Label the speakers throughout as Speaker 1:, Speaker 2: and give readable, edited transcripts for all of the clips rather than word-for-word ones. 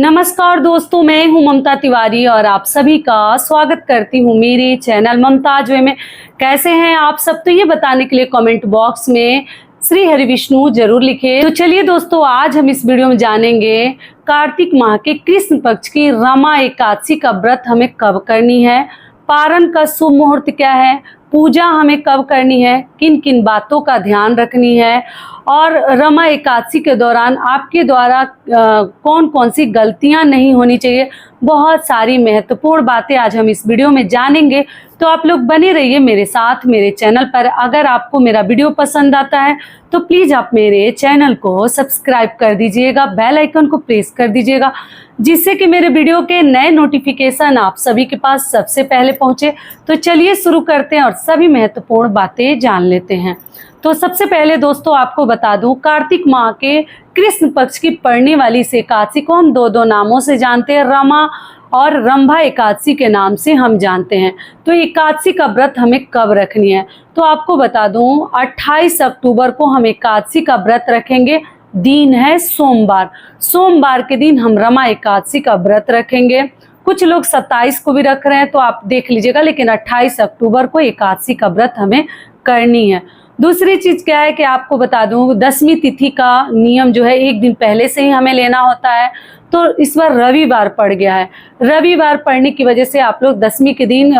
Speaker 1: नमस्कार दोस्तों, मैं हूं ममता तिवारी और आप सभी का स्वागत करती हूं मेरे चैनल ममताज वे में। कैसे हैं आप सब? तो ये बताने के लिए कमेंट बॉक्स में श्री हरि विष्णु जरूर लिखे। तो चलिए दोस्तों, आज हम इस वीडियो में जानेंगे कार्तिक माह के कृष्ण पक्ष की रमा एकादशी का व्रत हमें कब करनी है, पारण का शुभ मुहूर्त क्या है, पूजा हमें कब करनी है, किन किन बातों का ध्यान रखनी है और रमा एकादशी के दौरान आपके द्वारा कौन कौन सी गलतियां नहीं होनी चाहिए। बहुत सारी महत्वपूर्ण बातें आज हम इस वीडियो में जानेंगे। तो आप लोग बने रहिए मेरे साथ मेरे चैनल पर। अगर आपको मेरा वीडियो पसंद आता है तो प्लीज़ आप मेरे चैनल को सब्सक्राइब कर दीजिएगा, बेल आइकन को प्रेस कर दीजिएगा, जिससे कि मेरे वीडियो के नए नोटिफिकेशन आप सभी के पास सबसे पहले पहुंचे। तो चलिए शुरू करते हैं और सभी महत्वपूर्ण बातें जान लेते हैं। तो सबसे पहले दोस्तों आपको बता दूं, कार्तिक माह के कृष्ण पक्ष की पड़ने वाली इस एकादशी को हम दो नामों से जानते हैं, रमा और रंभा एकादशी के नाम से हम जानते हैं। तो एकादशी का व्रत हमें कब रखनी है, तो आपको बता दूं 28 अक्टूबर को हम एकादशी का व्रत रखेंगे। दिन है सोमवार। सोमवार के दिन हम रमा एकादशी का व्रत रखेंगे। कुछ लोग 27 को भी रख रहे हैं, तो आप देख लीजिएगा, लेकिन 28 अक्टूबर को एकादशी का व्रत हमें करनी है। दूसरी चीज क्या है कि आपको बता दूं, दसवीं तिथि का नियम जो है एक दिन पहले से ही हमें लेना होता है। तो इस बार रविवार पड़ गया है। रविवार पड़ने की वजह से आप लोग दसवीं के दिन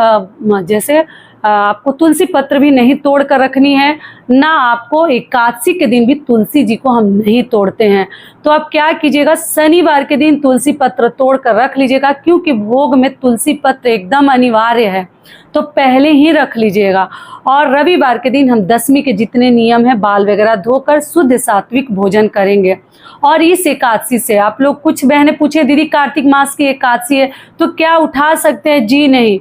Speaker 1: जैसे आपको तुलसी पत्र भी नहीं तोड़ कर रखनी है, ना आपको एकादशी के दिन भी तुलसी जी को हम नहीं तोड़ते हैं। तो आप क्या कीजिएगा, शनिवार के दिन तुलसी पत्र तोड़ कर रख लीजिएगा, क्योंकि भोग में तुलसी पत्र एकदम अनिवार्य है, तो पहले ही रख लीजिएगा। और रविवार के दिन हम दसवीं के जितने नियम है बाल वगैरह धोकर शुद्ध सात्विक भोजन करेंगे। और इस एकादशी से आप लोग, कुछ बहनें पूछे दीदी कार्तिक मास की एकादशी है तो क्या उठा सकते हैं? जी नहीं,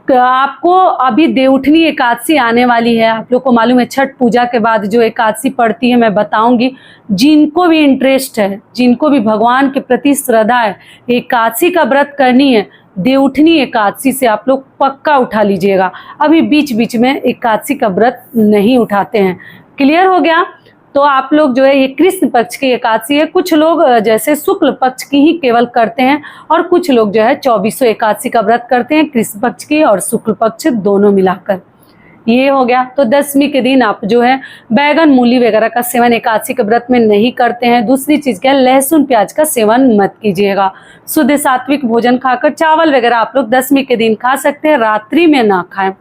Speaker 1: आपको अभी देवउठनी एकादशी आने वाली है। आप लोग को मालूम है छठ पूजा के बाद जो एकादशी पड़ती है, मैं बताऊंगी। जिनको भी इंटरेस्ट है, जिनको भी भगवान के प्रति श्रद्धा है, एकादशी का व्रत करनी है, देवउठनी एकादशी से आप लोग पक्का उठा लीजिएगा। अभी बीच बीच में एकादशी का व्रत नहीं उठाते हैं। क्लियर हो गया? तो आप लोग जो है ये कृष्ण पक्ष की एकादशी है। कुछ लोग जैसे शुक्ल पक्ष की ही केवल करते हैं और कुछ लोग जो है 2400 एकादशी का व्रत करते हैं, कृष्ण पक्ष की और शुक्ल पक्ष दोनों मिलाकर। ये हो गया। तो दसवीं के दिन आप जो है बैगन मूली वगैरह का सेवन एकादशी के व्रत में नहीं करते हैं। दूसरी चीज क्या है, लहसुन प्याज का सेवन मत कीजिएगा। शुद्ध सात्विक भोजन खाकर, चावल वगैरह आप लोग दसवीं के दिन खा सकते हैं, रात्रि में ना खाएं।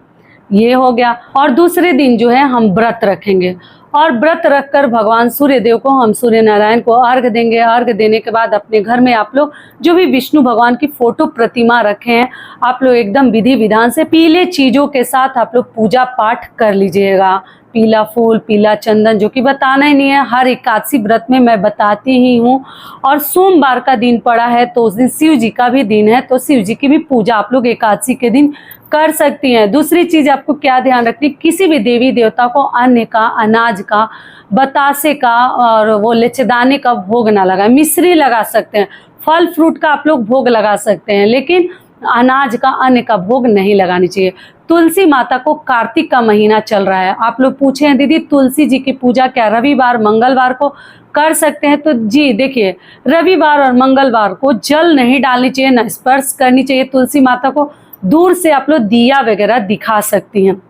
Speaker 1: ये हो गया। और दूसरे दिन जो है हम व्रत रखेंगे और व्रत रखकर भगवान सूर्य देव को, हम सूर्य नारायण को अर्घ देंगे। अर्घ देने के बाद अपने घर में आप लोग जो भी विष्णु भगवान की फोटो प्रतिमा रखे हैं, आप लोग एकदम विधि विधान से पीले चीजों के साथ आप लोग पूजा पाठ कर लीजिएगा। पीला फूल, पीला चंदन, जो कि बताना ही नहीं है, हर एकादशी व्रत में मैं बताती ही हूँ। और सोमवार का दिन पड़ा है तो उस दिन शिव जी का भी दिन है, तो शिव जी की भी पूजा आप लोग एकादशी के दिन कर सकती हैं। दूसरी चीज आपको क्या ध्यान रखनी, किसी भी देवी देवता को अन्न का, अनाज का, बतासे का और वो लेचदाने का भोग ना लगाए। मिश्री लगा सकते हैं, फल फ्रूट का आप लोग भोग लगा सकते हैं, लेकिन अनाज का, अन्न का भोग नहीं लगानी चाहिए। तुलसी माता को, कार्तिक का महीना चल रहा है, आप लोग पूछे हैं दीदी तुलसी जी की पूजा क्या रविवार मंगलवार को कर सकते हैं? तो जी देखिए, रविवार और मंगलवार को जल नहीं डालनी चाहिए, न स्पर्श करनी चाहिए तुलसी माता को। दूर से आप लोग दिया वगैरह दिखा सकती हैं,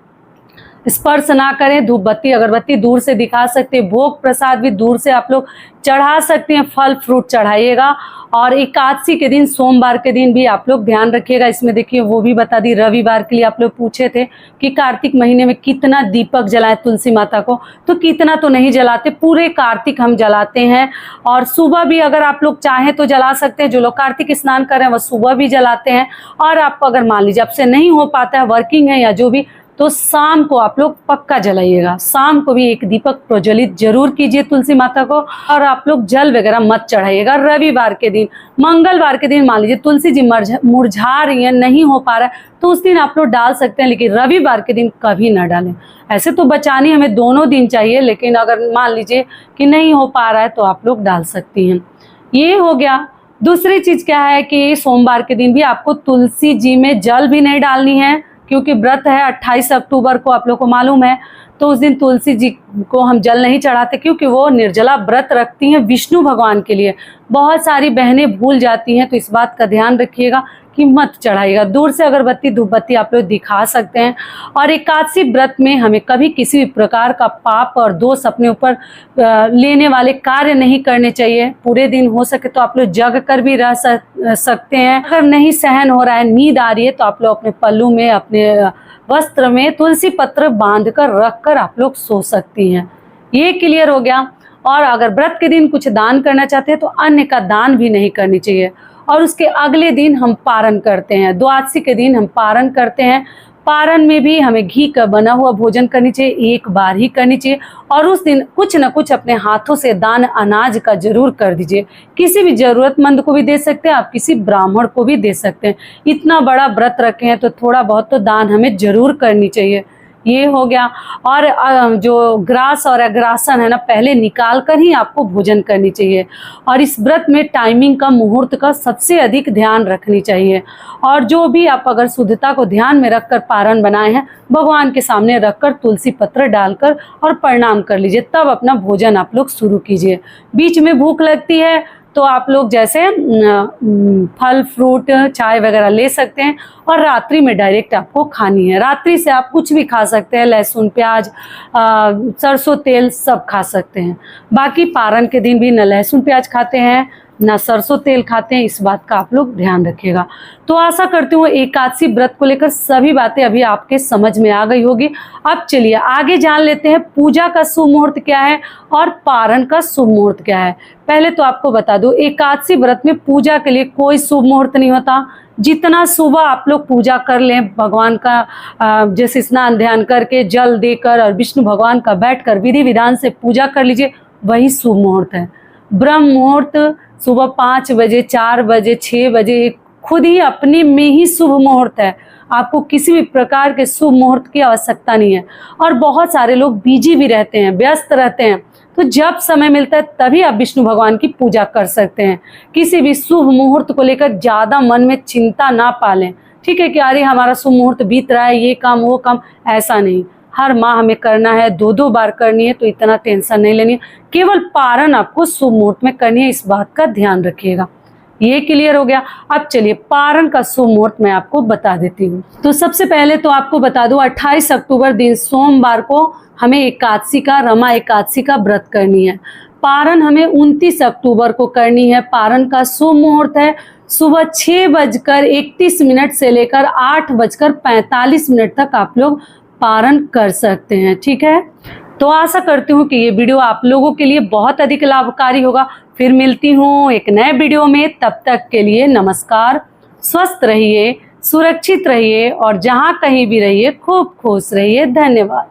Speaker 1: स्पर्श ना करें। धूप बत्ती अगरबत्ती दूर से दिखा सकते हैं। भोग प्रसाद भी दूर से आप लोग चढ़ा सकते हैं, फल फ्रूट चढ़ाइएगा। और एकादशी के दिन, सोमवार के दिन भी आप लोग ध्यान रखिएगा। इसमें देखिए वो भी बता दी, रविवार के लिए आप लोग पूछे थे कि कार्तिक महीने में कितना दीपक जलाएं तुलसी माता को, तो कितना तो नहीं जलाते, पूरे कार्तिक हम जलाते हैं। और सुबह भी अगर आप लोग चाहें तो जला सकते हैं। जो लोग कार्तिक स्नान कर रहे हैं वो सुबह भी जलाते हैं। और आप अगर मान लीजिए आपसे नहीं हो पाता है, वर्किंग है या जो भी, तो शाम को आप लोग पक्का जलाइएगा। शाम को भी एक दीपक प्रज्वलित जरूर कीजिए तुलसी माता को। और आप लोग जल वगैरह मत चढ़ाइएगा रविवार के दिन। मंगलवार के दिन मान लीजिए तुलसी जी मुरझा रही है, नहीं हो पा रहा है, तो उस दिन आप लोग डाल सकते हैं, लेकिन रविवार के दिन कभी ना डालें। ऐसे तो बचानी हमें दोनों दिन चाहिए, लेकिन अगर मान लीजिए कि नहीं हो पा रहा है तो आप लोग डाल सकती हैं। ये हो गया। दूसरी चीज क्या है कि सोमवार के दिन भी आपको तुलसी जी में जल भी नहीं डालनी है, क्योंकि व्रत है 28 अक्टूबर को, आप लोग को मालूम है। तो उस दिन तुलसी जी को हम जल नहीं चढ़ाते, क्योंकि वो निर्जला व्रत रखती हैं विष्णु भगवान के लिए। बहुत सारी बहनें भूल जाती हैं, तो इस बात का ध्यान रखिएगा कि मत चढ़ाइएगा। दूर से अगरबत्ती धूप बत्ती आप लोग दिखा सकते हैं। और एकादशी व्रत में हमें कभी किसी भी प्रकार का पाप और दोष अपने ऊपर लेने वाले कार्य नहीं करने चाहिए। पूरे दिन हो सके तो आप लोग जग कर भी रह सकते हैं। अगर नहीं सहन हो रहा है, नींद आ रही है, तो आप लोग अपने पल्लू में, अपने वस्त्र में तुलसी पत्र बांध कर रख कर आप लोग सो सकती हैं। ये क्लियर हो गया। और अगर व्रत के दिन कुछ दान करना चाहते हैं तो अन्न का दान भी नहीं करनी चाहिए। और उसके अगले दिन हम पारण करते हैं, द्वादशी के दिन हम पारण करते हैं। पारण में भी हमें घी का बना हुआ भोजन करनी चाहिए, एक बार ही करनी चाहिए। और उस दिन कुछ न कुछ अपने हाथों से दान अनाज का जरूर कर दीजिए। किसी भी जरूरतमंद को भी दे सकते हैं आप, किसी ब्राह्मण को भी दे सकते हैं। इतना बड़ा व्रत रखे हैं तो थोड़ा बहुत तो दान हमें जरूर करनी चाहिए। ये हो गया। और जो ग्रास और अग्रासन है ना, पहले निकाल कर ही आपको भोजन करनी चाहिए। और इस व्रत में टाइमिंग का, मुहूर्त का सबसे अधिक ध्यान रखनी चाहिए। और जो भी आप अगर शुद्धता को ध्यान में रखकर पारण बनाए हैं, भगवान के सामने रखकर तुलसी पत्र डालकर और प्रणाम कर लीजिए, तब अपना भोजन आप लोग शुरू कीजिए। बीच में भूख लगती है तो आप लोग जैसे फल फ्रूट चाय वगैरह ले सकते हैं। और रात्रि में डायरेक्ट आपको खानी है। रात्रि से आप कुछ भी खा सकते हैं, लहसुन प्याज सरसों तेल सब खा सकते हैं। बाकी पारण के दिन भी न लहसुन प्याज खाते हैं ना सरसों तेल खाते हैं, इस बात का आप लोग ध्यान रखिएगा। तो आशा करती हूँ एकादशी व्रत को लेकर सभी बातें अभी आपके समझ में आ गई होगी। अब चलिए आगे जान लेते हैं पूजा का शुभ मुहूर्त क्या है और पारण का शुभ मुहूर्त क्या है। पहले तो आपको बता दूं, एकादशी व्रत में पूजा के लिए कोई शुभ मुहूर्त नहीं होता। जितना सुबह आप लोग पूजा कर लें, भगवान का जैसे स्नान ध्यान करके जल देकर और विष्णु भगवान का बैठकर विधि विधान से पूजा कर लीजिए, वही शुभ मुहूर्त है। ब्रह्म मुहूर्त सुबह 5 बजे, 4 बजे, 6 बजे खुद ही अपने में ही शुभ मुहूर्त है। आपको किसी भी प्रकार के शुभ मुहूर्त की आवश्यकता नहीं है। और बहुत सारे लोग बिजी भी रहते हैं, व्यस्त रहते हैं, तो जब समय मिलता है तभी आप विष्णु भगवान की पूजा कर सकते हैं। किसी भी शुभ मुहूर्त को लेकर ज़्यादा मन में चिंता ना पालें। ठीक है कि अरे हमारा शुभ मुहूर्त बीत रहा है, ये काम वो काम, ऐसा नहीं। हर माह हमें करना है, 2-2 बार करनी है, तो इतना टेंशन नहीं लेनी है। केवल पारण आपको शुभ मुहूर्त में करनी है, इस बात का ध्यान रखिएगा। ये क्लियर हो गया। अब चलिए पारण का शुभ मुहूर्त मैं आपको बता देती हूँ। तो सबसे पहले तो आपको बता दूं, 28 अक्टूबर दिन सोमवार को हमें एकादशी का, रमा एकादशी का व्रत करनी है। पारण हमें 29 अक्टूबर को करनी है। पारण का शुभ मुहूर्त है सुबह 6:31 से लेकर 8:45 तक आप लोग पारण कर सकते हैं। ठीक है, तो आशा करती हूँ कि ये वीडियो आप लोगों के लिए बहुत अधिक लाभकारी होगा। फिर मिलती हूँ एक नए वीडियो में, तब तक के लिए नमस्कार। स्वस्थ रहिए, सुरक्षित रहिए और जहाँ कहीं भी रहिए खूब खुश रहिए। धन्यवाद।